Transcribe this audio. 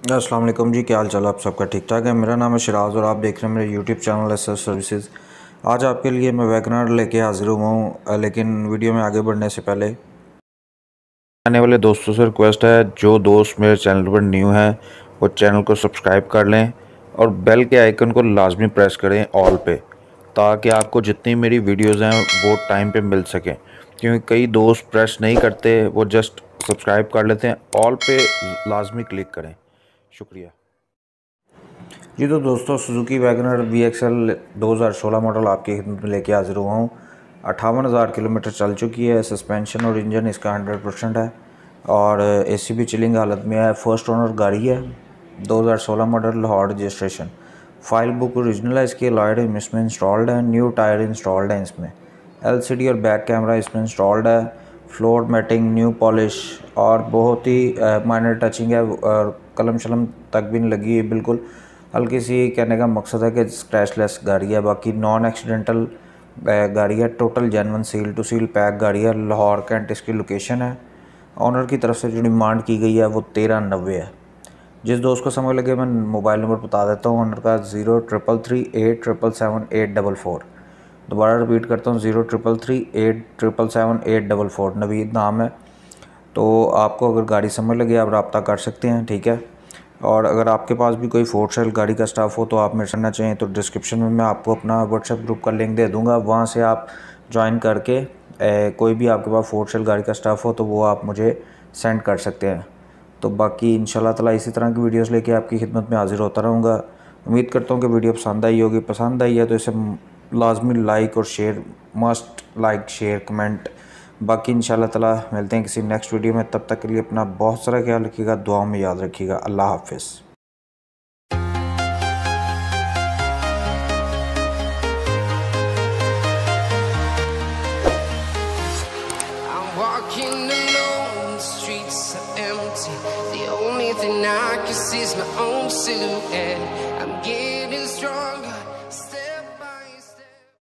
अस्सलाम वालेकुम जी, क्या हाल चाल आप सबका ठीक ठाक है। मेरा नाम है शिराज और आप देख रहे हैं मेरे यूट्यूब चैनल एसएस सर्विसेज। आज आपके लिए मैं वैगनर लेके हाजिर हुआ हूँ, लेकिन वीडियो में आगे बढ़ने से पहले आने वाले दोस्तों से रिक्वेस्ट है, जो दोस्त मेरे चैनल पर न्यू हैं वो चैनल को सब्सक्राइब कर लें और बेल के आइकन को लाजमी प्रेस करें ऑल पे, ताकि आपको जितनी मेरी वीडियोस हैं वो टाइम पे मिल सकें। क्योंकि कई दोस्त प्रेस नहीं करते, वो जस्ट सब्सक्राइब कर लेते हैं। ऑल पे लाजमी क्लिक करें। शुक्रिया जी। तो दोस्तों, सुजुकी वैगनर VXL 2016 मॉडल आपकी खिदमत में लेके हाजिर हुआ हूँ। 58,000 किलोमीटर चल चुकी है। सस्पेंशन और इंजन इसका 100% है और AC भी चिलिंग हालत में है। फर्स्ट ओनर गाड़ी है, 2016 model, Lahore registration. File book original है इसकी। अलॉयड इसमें इंस्टॉल्ड है। न्यू टायर इंस्टॉल्ड है इसमें। LCD और बैक कैमरा इसमें इंस्टॉल्ड है। फ्लोर मैटिंग, न्यू पॉलिश और बहुत ही माइनर टचिंग है और कलम शलम तक भी नहीं लगी है। बिल्कुल हल्की सी, कहने का मकसद है कि स्क्रैचलेस गाड़ी है। बाकी नॉन एक्सीडेंटल गाड़ी है। Total genuine seal to seal pack गाड़ी है। लाहौर कैंट इसकी लोकेशन है। ऑनर की तरफ से जो डिमांड की गई है वो 1390 है। जिस दोस्त को समझ लगे मैं मोबाइल नंबर बता देता हूँ ऑनर का, 0333877844। दोबारा रिपीट करता हूँ, 0333877844। नवीद नाम है। तो आपको अगर गाड़ी समझ लगे आप रब्ता कर सकते हैं, ठीक है। और अगर आपके पास भी कोई फोर सेल गाड़ी का स्टाफ हो तो आप मेरे से ना चाहें तो डिस्क्रिप्शन में मैं आपको अपना व्हाट्सएप ग्रुप का लिंक दे दूंगा। वहाँ से आप ज्वाइन करके कोई भी आपके पास फोर सेल गाड़ी का स्टाफ हो तो वो आप मुझे सेंड कर सकते हैं। तो बाकी इंशाल्लाह ताला इसी तरह की वीडियोस लेके आपकी खिदमत में हाजिर होता रहूँगा। उम्मीद करता हूँ कि वीडियो पसंद आई होगी। पसंद आई है तो इसे लाजमी लाइक और share, must like share comment. बाकी इंशाल्लाह ताला मिलते हैं किसी नेक्स्ट वीडियो में। तब तक के लिए अपना बहुत सारा ख्याल रखिएगा, दुआओं में याद रखिएगा। अल्लाह हाफिज़। Walking alone, the streets are empty. The only thing I can see is my own silhouette. I'm getting stronger.